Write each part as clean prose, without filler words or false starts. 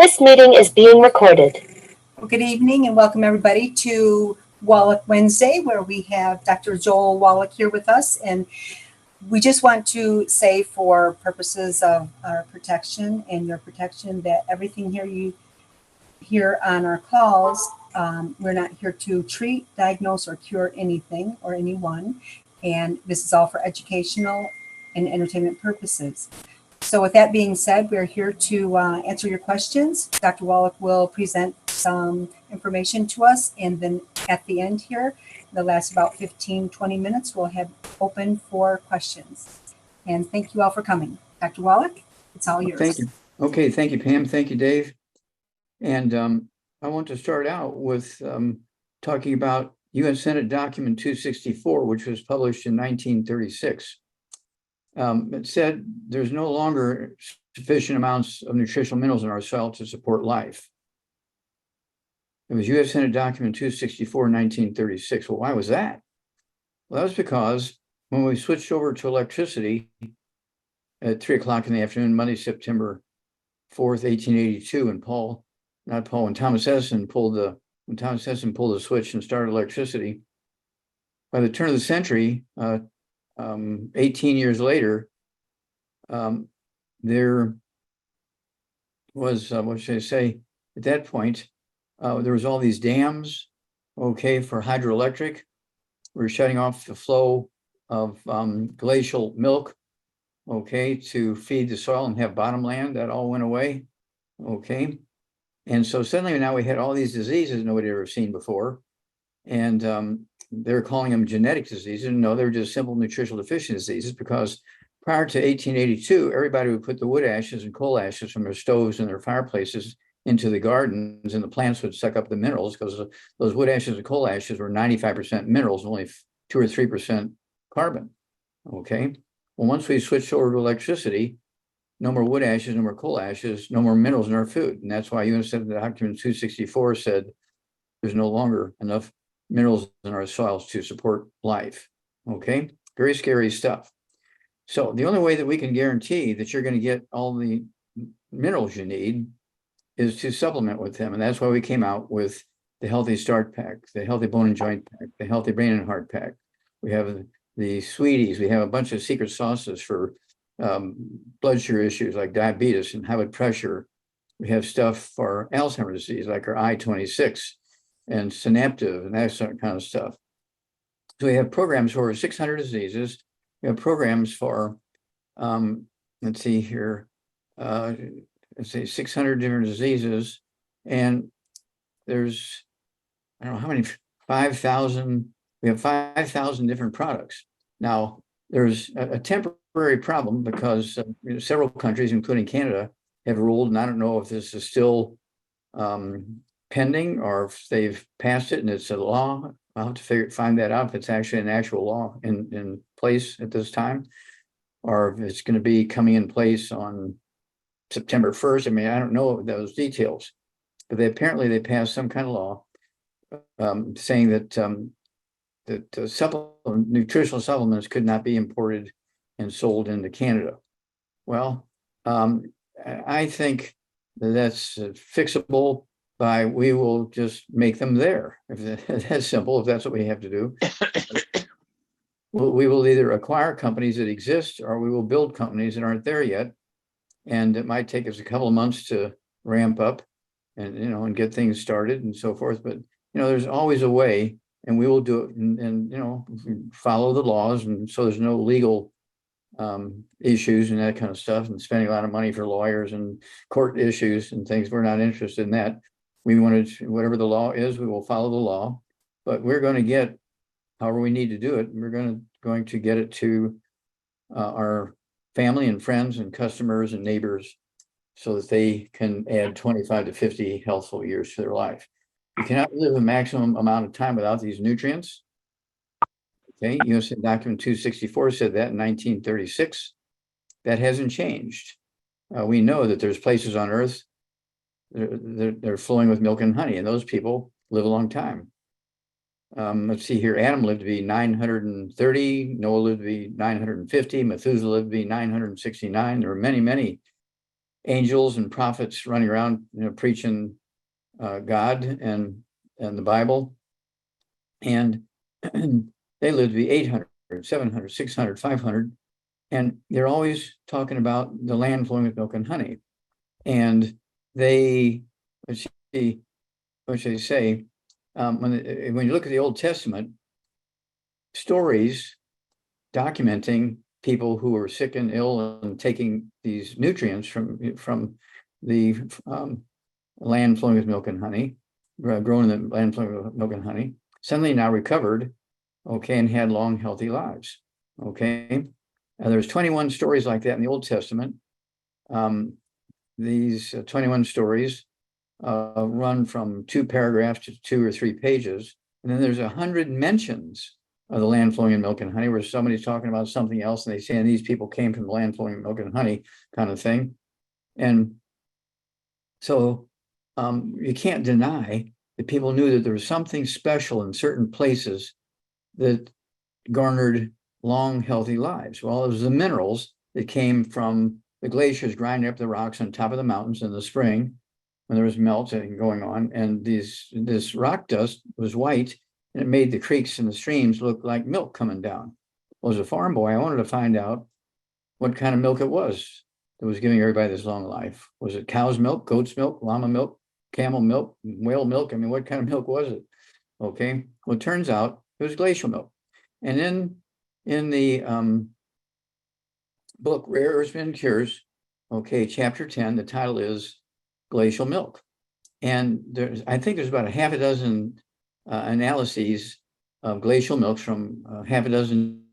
This meeting is being recorded. Well, good evening and welcome everybody to Wallach Wednesday, where we have Dr. Joel Wallach here with us. And we just want to say, for purposes of our protection and your protection, that everything here you hear on our calls, we're not here to treat, diagnose, or cure anything or anyone. And this is all for educational and entertainment purposes. So with that being said, we're here to answer your questions. Dr. Wallach will present some information to us, and then at the end here, the last about 15-20 minutes, we'll have open for questions. And thank you all for coming. Dr. Wallach, it's all yours. Thank you. Okay, thank you, Pam. Thank you, Dave. And I want to start out with talking about U.S. Senate Document 264, which was published in 1936. It said there's no longer sufficient amounts of nutritional minerals in our soil to support life. It was U.S. Senate Document 264, 1936. Well, why was that? Well, that was because when we switched over to electricity at 3 o'clock in the afternoon, Monday, September 4th, 1882, and when Thomas Edison pulled the switch and started electricity, by the turn of the century, 18 years later, there was, what should I say, at that point, there was all these dams, okay, for hydroelectric. We were shutting off the flow of glacial milk, okay, to feed the soil and have bottomland. That all went away, okay. And so suddenly now we had all these diseases nobody had ever seen before. And they're calling them genetic diseases. No, they're just simple nutritional deficiency diseases, because prior to 1882, everybody would put the wood ashes and coal ashes from their stoves and their fireplaces into the gardens, and the plants would suck up the minerals, because those wood ashes and coal ashes were 95% minerals, only 2 or 3% carbon. Okay. Well, once we switched over to electricity, no more wood ashes, no more coal ashes, no more minerals in our food. And that's why U.S. Senate Document 264 said there's no longer enough minerals in our soils to support life. Okay, very scary stuff. So the only way that we can guarantee that you're going to get all the minerals you need is to supplement with them. And that's why we came out with the Healthy Start Pack, the Healthy Bone and Joint Pack, the Healthy Brain and Heart Pack. We have the Sweeties. We have a bunch of secret sauces for blood sugar issues like diabetes and high blood pressure. We have stuff for Alzheimer's disease, like our I-26 and synaptive and that sort of kind of stuff. So we have programs for over 600 diseases. We have programs for, let's see here, let's say 600 different diseases. And there's, I don't know how many, 5,000, we have 5,000 different products. Now, there's a temporary problem because several countries, including Canada, have ruled, and I don't know if this is still pending or if they've passed it and it's a law. I'll have to find that out if it's actually an actual law in place at this time, or if it's going to be coming in place on September 1st. I mean, I don't know those details, but apparently they passed some kind of law saying that nutritional supplements could not be imported and sold into Canada. Well, I think that's fixable by, we will just make them there. If that's simple, if that's what we have to do. We will either acquire companies that exist, or we will build companies that aren't there yet. And it might take us a couple of months to ramp up and, and get things started and so forth. But, there's always a way, and we will do it and follow the laws. And so there's no legal issues and that kind of stuff, and spending a lot of money for lawyers and court issues and things. We're not interested in that. We wanted, whatever the law is, we will follow the law, but we're going to get, however we need to do it, we're going to get it to our family and friends and customers and neighbors, so that they can add 25 to 50 healthful years to their life. You cannot live a maximum amount of time without these nutrients. Okay, U.S. Document 264 said that in 1936. That hasn't changed. We know that there's places on Earth they're flowing with milk and honey, and those people live a long time. Let's see here. Adam lived to be 930. Noah lived to be 950. Methuselah lived to be 969. There were many, many angels and prophets running around, preaching God and the Bible. And they lived to be 800, 700, 600, 500. And they're always talking about the land flowing with milk and honey. And they, which they say, when you look at the Old Testament, stories documenting people who were sick and ill and taking these nutrients from the land flowing with milk and honey, grown in the land flowing with milk and honey, suddenly now recovered, okay, and had long, healthy lives, okay? There's 21 stories like that in the Old Testament. These 21 stories run from 2 paragraphs to 2 or 3 pages. And then there's 100 mentions of the land flowing in milk and honey, where somebody's talking about something else and they say, and these people came from the land flowing in milk and honey kind of thing. And so you can't deny that people knew that there was something special in certain places that garnered long, healthy lives. Well, it was the minerals that came from the glaciers grinding up the rocks on top of the mountains in the spring when there was melting going on. And this rock dust was white, and it made the creeks and the streams look like milk coming down. Well, as a farm boy, I wanted to find out what kind of milk it was that was giving everybody this long life. Was it cow's milk, goat's milk, llama milk, camel milk, whale milk? I mean, what kind of milk was it? Okay. Well, it turns out it was glacial milk. And then in the book, Rare Earths and Cures, okay, chapter 10, the title is Glacial Milk. And I think there's about a half a dozen analyses of glacial milks from half a dozen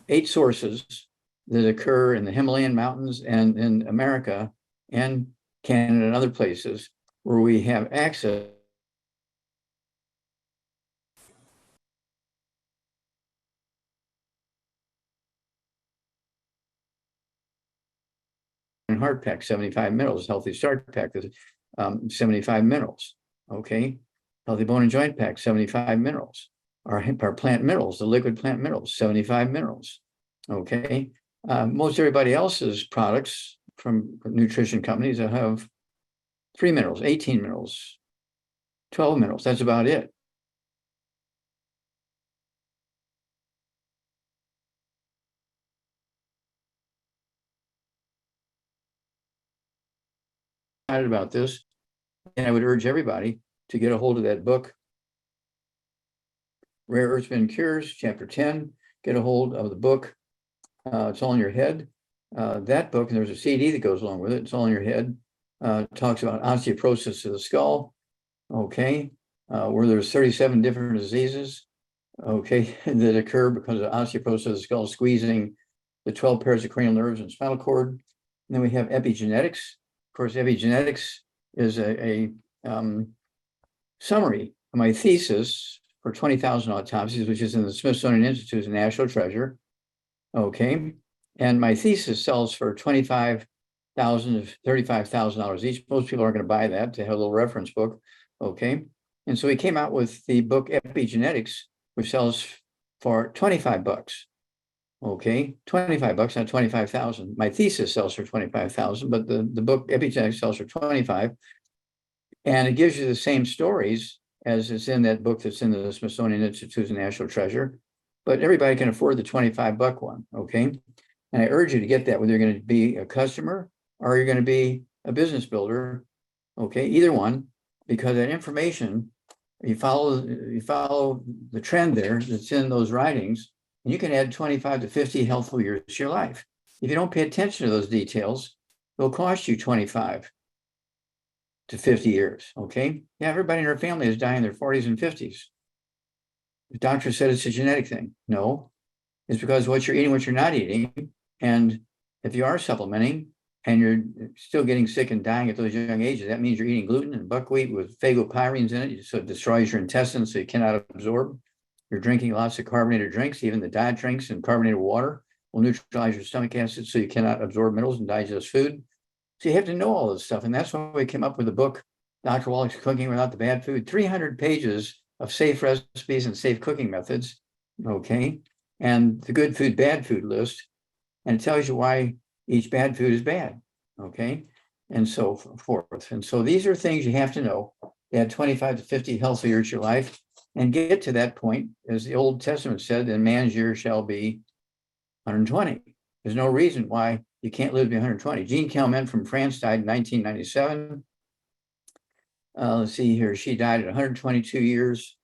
eight sources that occur in the Himalayan mountains and in America and Canada and other places where we have access heart pack, 75 minerals, healthy start pack, 75 minerals, okay? Healthy bone and joint pack, 75 minerals. Our plant minerals, the liquid plant minerals, 75 minerals, okay? Most everybody else's products from nutrition companies that have 3 minerals, 18 minerals, 12 minerals, that's about it. About this, and I would urge everybody to get a hold of that book, Rare Earths and Cures, chapter 10. Get a hold of the book. It's all in your head. That book, and there's a CD that goes along with it. It's all in your head. Talks about osteoporosis of the skull, okay, where there's 37 different diseases, okay, that occur because of osteoporosis of the skull, squeezing the 12 pairs of cranial nerves and spinal cord. And then we have epigenetics. Of course, epigenetics is a summary of my thesis for 20,000 autopsies, which is in the Smithsonian Institute as a national treasure. Okay. And my thesis sells for $25,000 to $35,000 each. Most people aren't going to buy that to have a little reference book. Okay. And so we came out with the book Epigenetics, which sells for 25 bucks. Okay, 25 bucks, not 25,000. My thesis sells for 25,000, but the book Epigenetics sells for 25. And it gives you the same stories as is in that book that's in the Smithsonian Institute's National Treasure, but everybody can afford the 25 buck one, okay? And I urge you to get that, whether you're going to be a customer or you're going to be a business builder, okay? Either one, because that information, you follow the trend there that's in those writings, and you can add 25 to 50 healthful years to your life. If you don't pay attention to those details, it'll cost you 25 to 50 years, okay? Yeah, everybody in our family is dying in their 40s and 50s. The doctor said it's a genetic thing. No, it's because what you're eating, what you're not eating. And if you are supplementing and you're still getting sick and dying at those young ages, that means you're eating gluten and buckwheat with phagopyrines in it, so it destroys your intestines so you cannot absorb. You're drinking lots of carbonated drinks, even the diet drinks and carbonated water will neutralize your stomach acid so you cannot absorb minerals and digest food. So you have to know all this stuff. And that's why we came up with the book, Dr. Wallach's Cooking Without the Bad Food, 300 pages of safe recipes and safe cooking methods, okay? And the good food, bad food list, and it tells you why each bad food is bad, okay? And so forth. And so these are things you have to know. Add 25 to 50 healthy years to your life and get to that point, as the Old Testament said, that man's year shall be 120. There's no reason why you can't live to be 120. Jean Calment from France died in 1997. Let's see here. She died at 122 years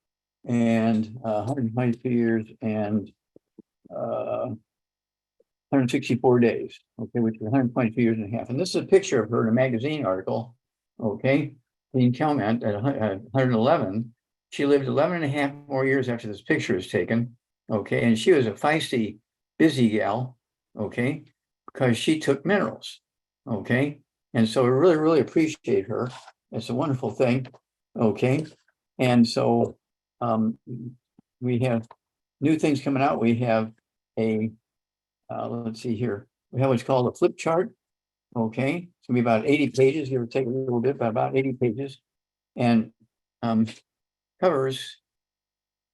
and 122 years and 164 days, okay, which is 122 years and a half. And this is a picture of her in a magazine article, okay? Jean Calment at 111, she lived 11 and a half more years after this picture was taken, okay? And she was a feisty, busy gal, okay? Because she took minerals, okay? And so we really, really appreciate her. It's a wonderful thing, okay? And so we have new things coming out. We have a, let's see here. We have what's called a flip chart, okay? It's gonna be about 80 pages, give or take a little bit, but about 80 pages. And covers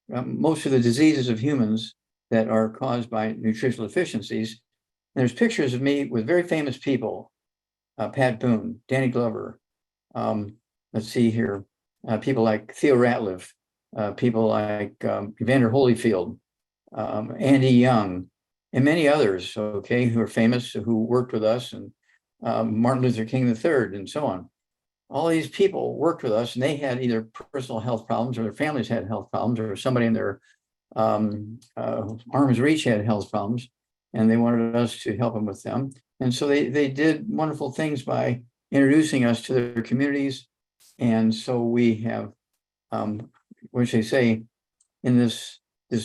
most of the diseases of humans that are caused by nutritional deficiencies. And there's pictures of me with very famous people, Pat Boone, Danny Glover, let's see here, people like Theo Ratliff, people like Evander Holyfield, Andy Young, and many others, okay, who are famous, who worked with us, and Martin Luther King III, and so on. All these people worked with us, and they had either personal health problems, or their families had health problems, or somebody in their arm's reach had health problems, and they wanted us to help them with them. And so they did wonderful things by introducing us to their communities. And so we have, what should I say, in this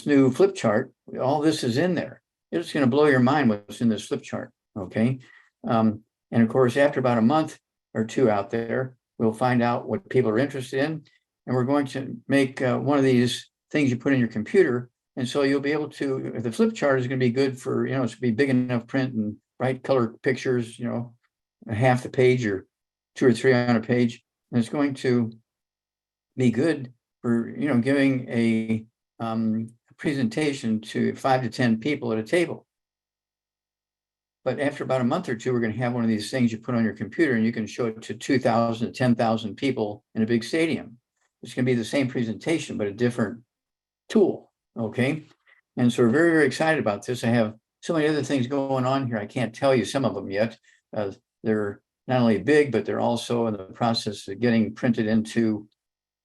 new flip chart, all this is in there. It's going to blow your mind what's in this flip chart, okay? And of course, after about a month or two out there, we'll find out what people are interested in. And we're going to make one of these things you put in your computer. And so you'll be able to, if the flip chart is going to be good for, it's going to be big enough print and bright color pictures, half the page or 2 or 3 on a page. And it's going to be good for, giving a presentation to 5 to 10 people at a table. But after about a month or two, we're going to have one of these things you put on your computer, and you can show it to 2,000 to 10,000 people in a big stadium. It's going to be the same presentation, but a different tool, okay? And so we're very, very excited about this. I have so many other things going on here. I can't tell you some of them yet. They're not only big, but they're also in the process of getting printed into,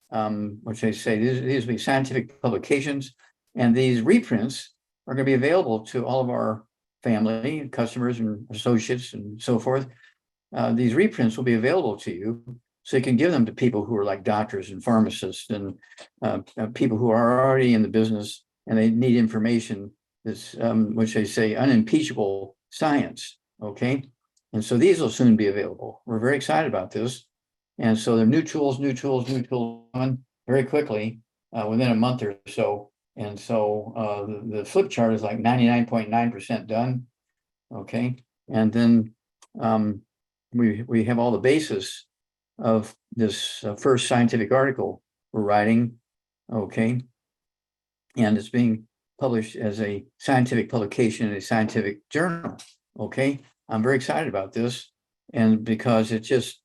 what should I say, these will be scientific publications. And these reprints are going to be available to all of our family, customers, and associates, and so forth. These reprints will be available to you, so you can give them to people who are like doctors and pharmacists and people who are already in the business, and they need information that's, which they say, unimpeachable science, okay? And so these will soon be available. We're very excited about this. And so there are new tools on very quickly within a month or so. And so the flip chart is like 99.9% done, okay? And then we have all the basis of this first scientific article we're writing, okay? And it's being published as a scientific publication in a scientific journal, okay? I'm very excited about this, and because it just,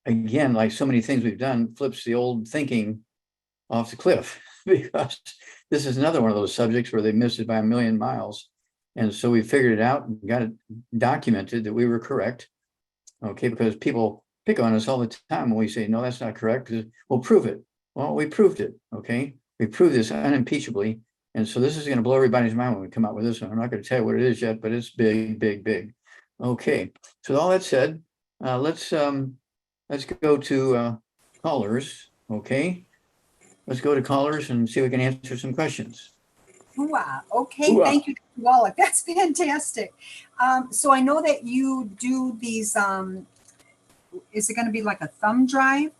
again, like so many things we've done, flips the old thinking off the cliff, because this is another one of those subjects where they missed it by a million miles. And so we figured it out and got it documented that we were correct, okay? Because people pick on us all the time when we say, no, that's not correct, because we'll prove it. Well, we proved it, okay? We proved this unimpeachably. And so this is going to blow everybody's mind when we come out with this one. I'm not going to tell you what it is yet, but it's big, big, big. Okay, so with all that said, let's go to callers, okay? Let's go to callers and see if we can answer some questions. Wow. Okay. Ooh-ah. Thank you, Dr. Wallach. That's fantastic. So I know that you do these, is it going to be like a thumb drive,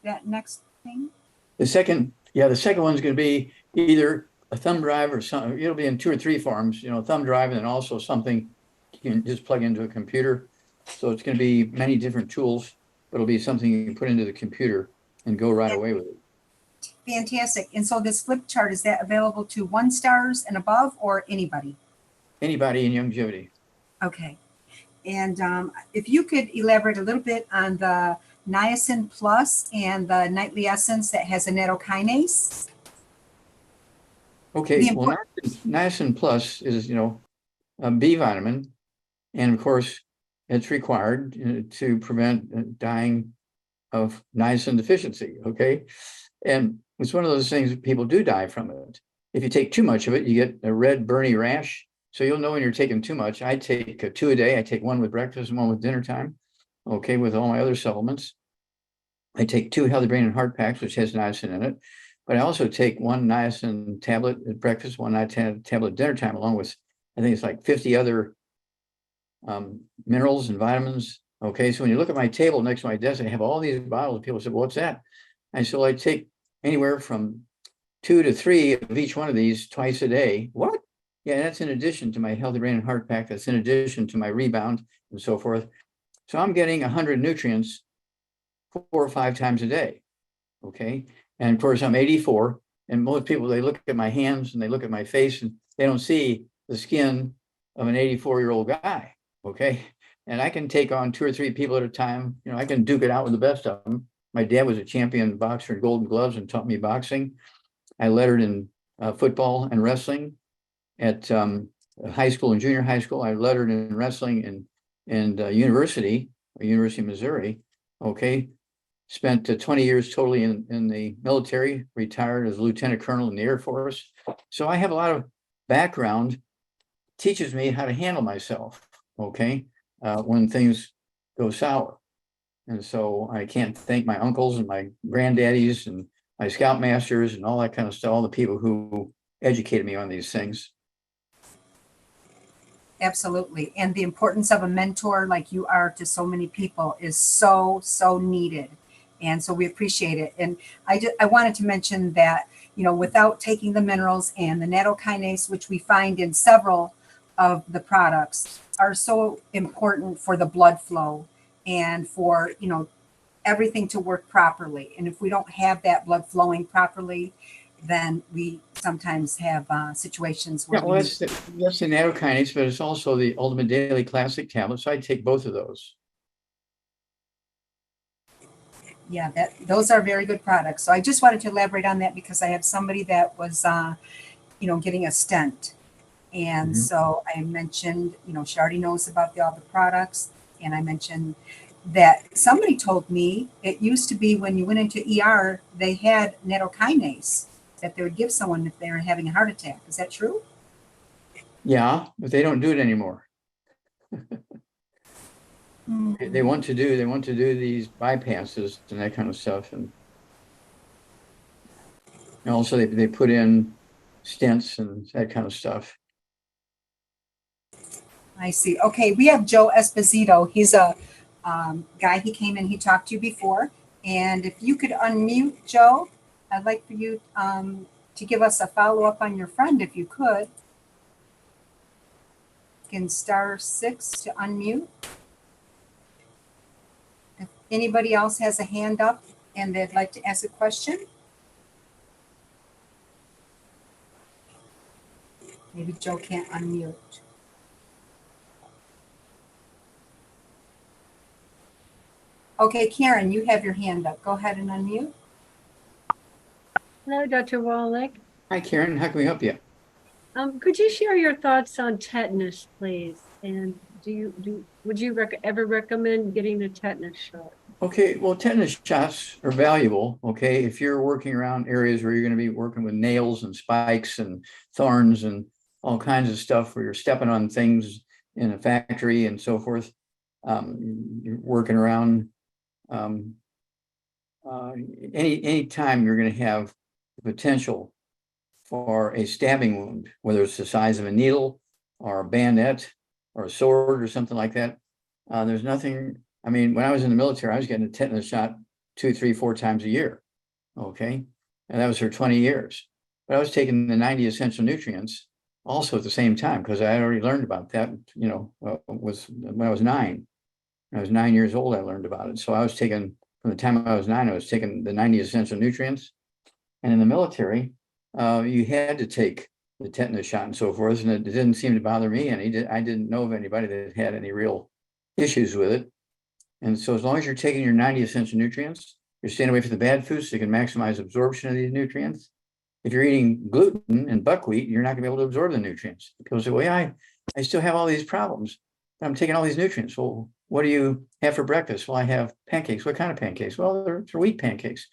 that next thing? The second one's going to be either a thumb drive or something. It'll be in 2 or 3 forms, thumb drive, and then also something you can just plug into a computer. So it's going to be many different tools, but it'll be something you can put into the computer. and go right away with it. Fantastic. And so this flip chart, is that available to 1 stars and above or anybody? Anybody in longevity. Okay. And if you could elaborate a little bit on the niacin plus and the nightly essence that has a nattokinase. Okay, well, niacin plus is, a B vitamin. And of course, it's required to prevent dying of niacin deficiency, okay? And it's one of those things that people do die from it. If you take too much of it, you get a red burny rash. So you'll know when you're taking too much. I take 2 a day. I take 1 with breakfast and 1 with dinner time, okay, with all my other supplements. I take 2 healthy brain and heart packs, which has niacin in it. But I also take 1 niacin tablet at breakfast, 1 niacin tablet at dinner time, along with, I think it's like 50 other minerals and vitamins. Okay, so when you look at my table next to my desk, I have all these bottles. People say, well, what's that? And so I take anywhere from 2 to 3 of each one of these twice a day. What? Yeah, that's in addition to my healthy brain and heart pack. That's in addition to my rebound and so forth. So I'm getting 100 nutrients 4 or 5 times a day. Okay, and of course I'm 84, and most people, they look at my hands and they look at my face and they don't see the skin of an 84-year-old guy. Okay, and I can take on 2 or 3 people at a time. I can duke it out with the best of them. My dad was a champion boxer in Golden Gloves and taught me boxing. I lettered in football and wrestling at high school and junior high school. I lettered in wrestling and University of Missouri. Okay, spent 20 years totally in the military, retired as a lieutenant colonel in the Air Force. So I have a lot of background, teaches me how to handle myself, okay, when things go sour. And so I can't thank my uncles and my granddaddies and my scoutmasters and all that kind of stuff, all the people who educated me on these things. Absolutely. And the importance of a mentor like you are to so many people is so, so needed. And so we appreciate it. And I wanted to mention that, without taking the minerals and the nattokinase, which we find in several of the products, are so important for the blood flow and for, everything to work properly. And if we don't have that blood flowing properly, then we sometimes have situations where that's the nattokinase, but it's also the Ultimate Daily Classic tablet. So I take both of those. Yeah, those are very good products. So I just wanted to elaborate on that because I have somebody that was, getting a stent. And so I mentioned, she already knows about all the products. And I mentioned that somebody told me it used to be when you went into ER, they had nattokinase that they would give someone if they were having a heart attack. Is that true? Yeah, but they don't do it anymore. They want to do these bypasses and that kind of stuff, and also they put in stents and that kind of stuff. I see. Okay, we have Joe Esposito. He's a guy. He came in. He talked to you before, and if you could unmute Joe, I'd like for you to give us a follow up on your friend, if you could. You can *6 to unmute. If anybody else has a hand up and they'd like to ask a question. Maybe Joe can't unmute. Okay, Karen, you have your hand up. Go ahead and unmute. Hello, Dr. Wallach. Hi, Karen. How can we help you? Could you share your thoughts on tetanus, please? And would you ever recommend getting a tetanus shot? Okay, well, tetanus shots are valuable. Okay, if you're working around areas where you're going to be working with nails and spikes and thorns and all kinds of stuff, where you're stepping on things in a factory and so forth, you're working around. Any time you're going to have the potential for a stabbing wound, whether it's the size of a needle or a bayonet or a sword or something like that, there's nothing. I mean, when I was in the military, I was getting a tetanus shot 2, 3, 4 times a year. Okay, and that was for 20 years. But I was taking the 90 essential nutrients also at the same time, because I had already learned about that. Was when I was 9. When I was 9 years old, I learned about it. So I was taking from the time I was 9, I was taking the 90 essential nutrients. And in the military, you had to take the tetanus shot and so forth, and it didn't seem to bother me. And I didn't know of anybody that had any real issues with it. And so as long as you're taking your 90 essential nutrients, you're staying away from the bad foods so you can maximize absorption of these nutrients. If you're eating gluten and buckwheat, you're not gonna be able to absorb the nutrients. People say, well, yeah, I still have all these problems, but I'm taking all these nutrients. Well, what do you have for breakfast? Well, I have pancakes. What kind of pancakes? Well, they're wheat pancakes.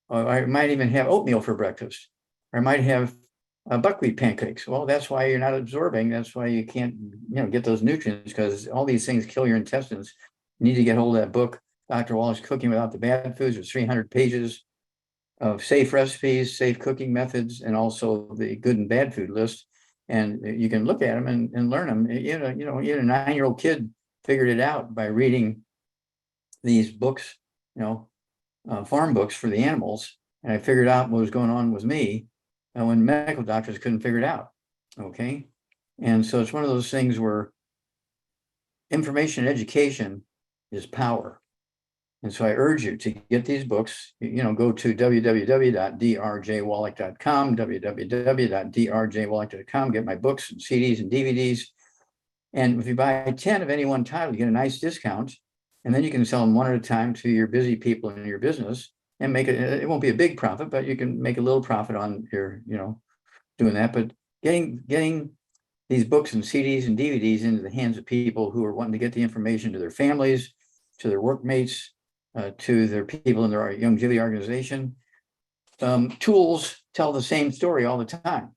Or I might even have oatmeal for breakfast. Or I might have buckwheat pancakes. Well, that's why you're not absorbing. That's why you can't, get those nutrients, because all these things kill your intestines. You need to get hold of that book, Dr. Wallach's Cooking Without the Bad Foods. There's 300 pages of safe recipes, safe cooking methods, and also the good and bad food list. And you can look at them and learn them. Even a 9-year-old kid figured it out by reading these books, farm books for the animals. And I figured out what was going on with me when medical doctors couldn't figure it out. Okay. And so it's one of those things where information and education is power. And so I urge you to get these books, go to www.drjwallach.com, www.drjwallach.com, get my books and CDs and DVDs. And if you buy 10 of any one title, you get a nice discount. And then you can sell them one at a time to your busy people in your business and make it won't be a big profit, but you can make a little profit on your, doing that. But getting these books and CDs and DVDs into the hands of people who are wanting to get the information to their families, to their workmates, to their people in their YOUNGEVITY organization. Tools tell the same story all the time.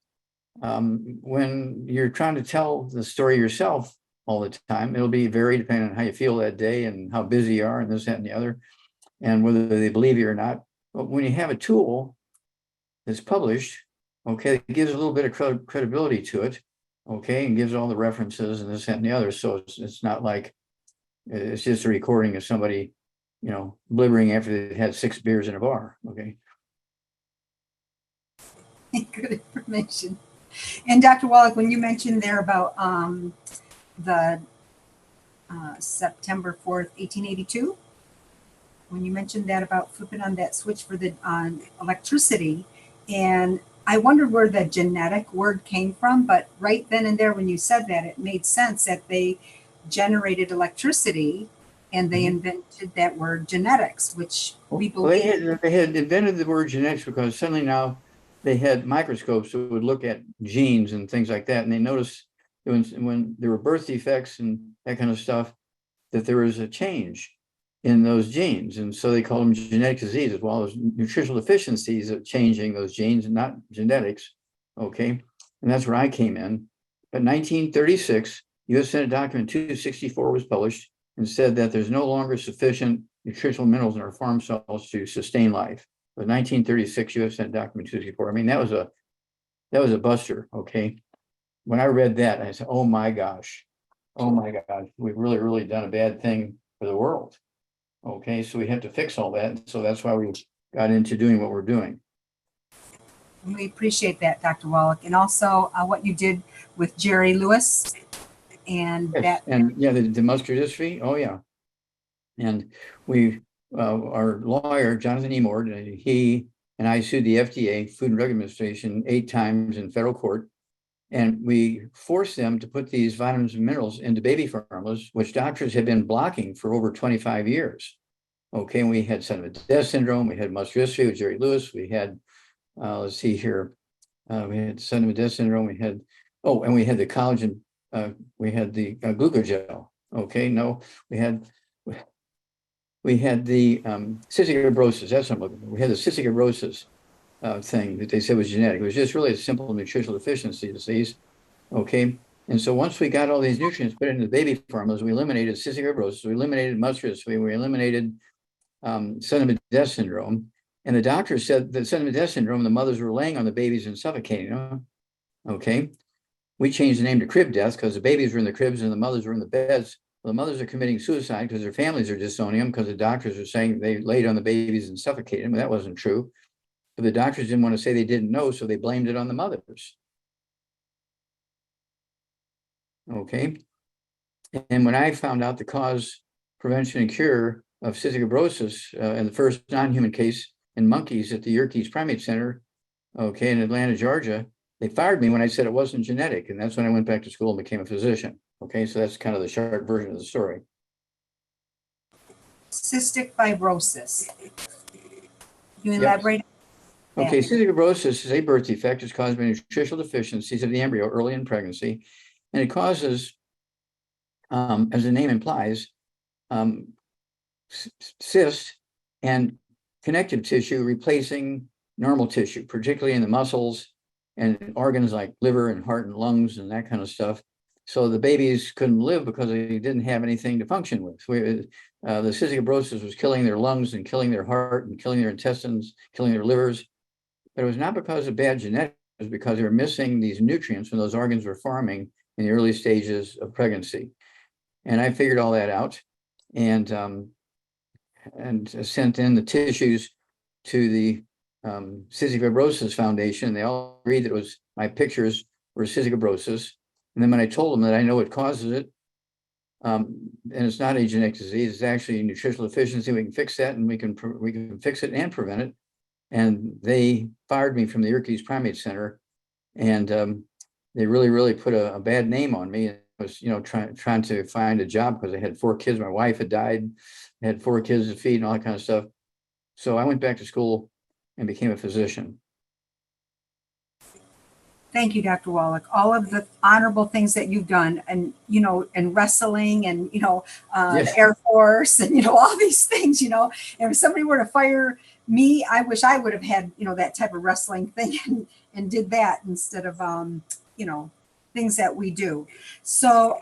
When you're trying to tell the story yourself all the time, it'll be very dependent on how you feel that day and how busy you are and this, that, and the other, and whether they believe you or not. But when you have a tool that's published, okay, it gives a little bit of credibility to it, okay, and gives all the references and this, that, and the other. So it's not like it's just a recording of somebody, blibbering after they had 6 beers in a bar, okay? Good information. And Dr. Wallach, when you mentioned there about the September 4th, 1882, when you mentioned that about flipping on that switch for the electricity, and I wondered where the genetic word came from, but right then and there when you said that, it made sense that they generated electricity and they invented that word genetics, which we believe. They had invented the word genetics because suddenly now they had microscopes that would look at genes and things like that. And they noticed when there were birth defects and that kind of stuff, that there was a change in those genes. And so they call them genetic diseases, while there's nutritional deficiencies of changing those genes and not genetics. Okay. And that's where I came in. But 1936, U.S. Senate document 264 was published and said that there's no longer sufficient nutritional minerals in our farm cells to sustain life. But 1936 U.S. Senate document 264. I mean, that was a buster. Okay. When I read that, I said, oh my gosh, we've really, really done a bad thing for the world. Okay, so we have to fix all that. So that's why we got into doing what we're doing. We appreciate that, Dr. Wallach, and also what you did with Jerry Lewis and Yes. that. And yeah, the muscular dystrophy. Oh yeah. And we, our lawyer, Jonathan E. Moore, he and I sued the FDA, Food and Drug Administration, 8 times in federal court. And we forced them to put these vitamins and minerals into baby formulas, which doctors have been blocking for over 25 years. Okay, and we had sudden death syndrome, we had muscular dystrophy with Jerry Lewis, we had, let's see here, we had sudden death syndrome, we had, and we had the collagen, we had the glucogel. Okay, no, we had the cystic fibrosis. That's what I'm looking for. We had the cystic fibrosis thing that they said was genetic. It was just really a simple nutritional deficiency disease. Okay. And so once we got all these nutrients put into the baby formulas, we eliminated cystic fibrosis, we eliminated muscular dystrophy, we eliminated sudden death syndrome. And the doctor said that sudden death syndrome, the mothers were laying on the babies and suffocating them. Okay. We changed the name to crib death because the babies were in the cribs and the mothers were in the beds. Well, the mothers are committing suicide because their families are disowning them because the doctors are saying they laid on the babies and suffocated them. That wasn't true. But the doctors didn't want to say they didn't know, so they blamed it on the mothers. Okay. And when I found out the cause, prevention, and cure of cystic fibrosis in the first non-human case in monkeys at the Yerkes Primate Center, okay, in Atlanta, Georgia. They fired me when I said it wasn't genetic, and that's when I went back to school and became a physician. Okay, so that's kind of the short version of the story. Cystic fibrosis. Can you Yep. elaborate? Okay, cystic fibrosis is a birth defect. It's caused by nutritional deficiencies of the embryo early in pregnancy, and it causes, as the name implies, cyst and connective tissue replacing normal tissue, particularly in the muscles and organs like liver and heart and lungs and that kind of stuff. So the babies couldn't live because they didn't have anything to function with. The cystic fibrosis was killing their lungs and killing their heart and killing their intestines, killing their livers. But it was not because of bad genetics, it was because they were missing these nutrients when those organs were forming in the early stages of pregnancy. And I figured all that out and sent in the tissues to the Cystic Fibrosis Foundation. They all agreed that it was my pictures were cystic fibrosis. And then when I told them that I know what causes it, and it's not a genetic disease, it's actually nutritional deficiency. We can fix that, and we can fix it and prevent it. And they fired me from the Yerkes Primate Center, and they really put a bad name on me. I was, trying to find a job because I had 4 kids. My wife had died, I had 4 kids to feed and all that kind of stuff. So I went back to school and became a physician. Thank you, Dr. Wallach. All of the honorable things that you've done, and and wrestling, and Yes. the Air Force, and all these things. And if somebody were to fire me, I wish I would have had that type of wrestling thing and did that instead of things that we do. So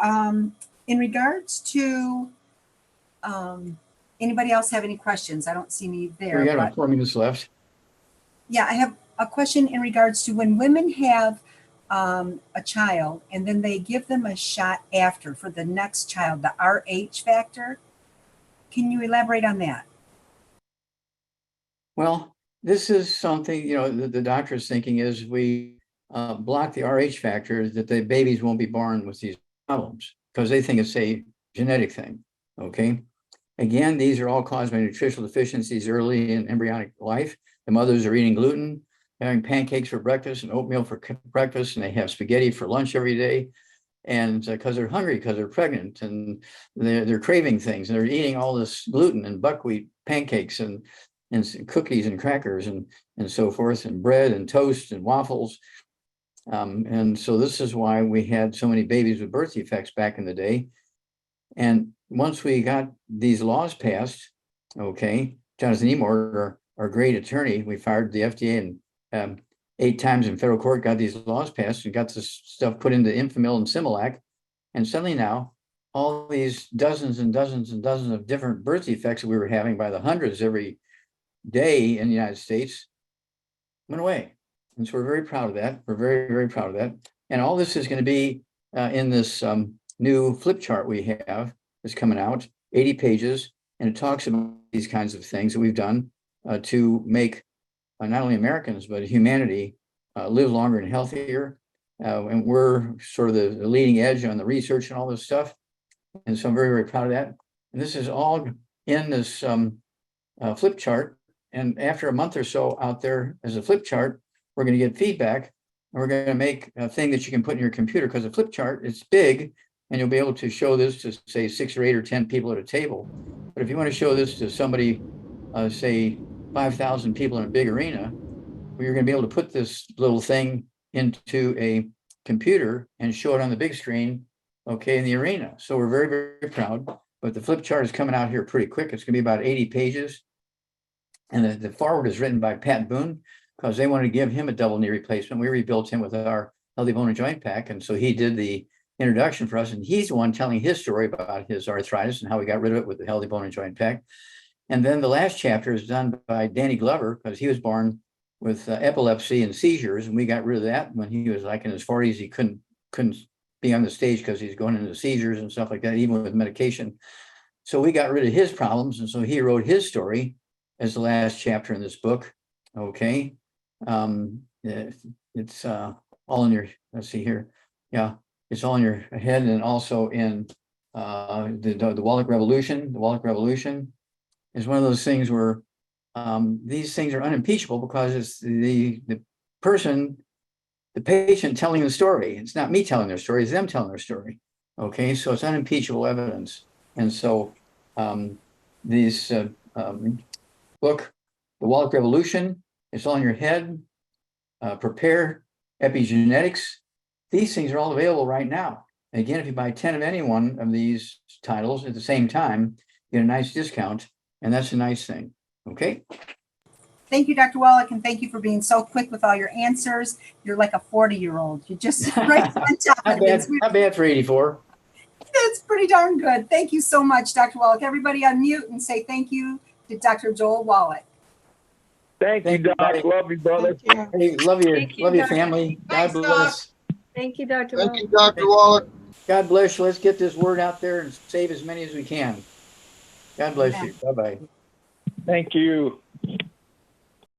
in regards to anybody else have any questions? I don't see any there. We got about 4 minutes left. Yeah, I have a question in regards to when women have a child and then they give them a shot after for the next child, the RH factor. Can you elaborate on that? Well, this is something, the doctor is thinking is we block the RH factor, that the babies won't be born with these problems because they think it's a genetic thing. Okay. Again, these are all caused by nutritional deficiencies early in embryonic life. The mothers are eating gluten, having pancakes for breakfast and oatmeal for breakfast, and they have spaghetti for lunch every day. And because they're hungry, because they're pregnant, and they're craving things, and they're eating all this gluten and buckwheat pancakes and cookies and crackers and so forth, and bread and toast and waffles. And so this is why we had so many babies with birth defects back in the day. And once we got these laws passed, okay, Jonathan Emord, our great attorney, we fired the FDA and 8 times in federal court, got these laws passed and got this stuff put into Infamil and Similac. And suddenly now, all these dozens and dozens and dozens of different birth defects that we were having by the hundreds every day in the United States went away. And so we're very proud of that. We're very, very proud of that. And all this is going to be in this new flip chart we have that's coming out, 80 pages, and it talks about these kinds of things that we've done to make not only Americans, but humanity live longer and healthier. And we're sort of the leading edge on the research and all this stuff. And so I'm very, very proud of that. And this is all in this flip chart. And after a month or so out there as a flip chart, we're going to get feedback, and we're going to make a thing that you can put in your computer, because a flip chart, it's big, and you'll be able to show this to, say, 6 or 8 or 10 people at a table. But if you want to show this to somebody, say 5,000 people in a big arena, you're going to be able to put this little thing into a computer and show it on the big screen, okay, in the arena. So we're very, very proud. But the flip chart is coming out here pretty quick. It's going to be about 80 pages. And the forward is written by Pat Boone, because they wanted to give him a double knee replacement. We rebuilt him with our healthy bone and joint pack. And so he did the introduction for us. And he's the one telling his story about his arthritis and how we got rid of it with the healthy bone and joint pack. And then the last chapter is done by Danny Glover, because he was born with epilepsy and seizures. And we got rid of that when he was like in his 40s. He couldn't be on the stage because he's going into seizures and stuff like that, even with medication. So we got rid of his problems. And so he wrote his story as the last chapter in this book. Okay. It's all in your, let's see here. Yeah, it's all in your head, and also in the Wallach Revolution, is one of those things where these things are unimpeachable because it's the person, the patient telling the story. It's not me telling their story, it's them telling their story. Okay, so it's unimpeachable evidence. And so these book, The Wallach Revolution, It's All in Your Head, Prepare, Epigenetics, these things are all available right now. And again, if you buy 10 of any one of these titles at the same time, you get a nice discount, and that's a nice thing. Okay? Thank you, Dr. Wallach, and thank you for being so quick with all your answers. You're like a 40-year-old. You just right on top of it. Not bad for 84. That's pretty darn good. Thank you so much, Dr. Wallach. Everybody unmute and say thank you to Dr. Joel Wallach. Thank you, Doc. buddy. Love you, brother. Hey, love your Thank you, Dr. family. Thanks, God bless. Thank you, Dr. Thank Wallach. you, Dr. Wallach. God bless you. Let's get this word out there and save as many as we can. God bless Yeah. you. Bye-bye. Thank you.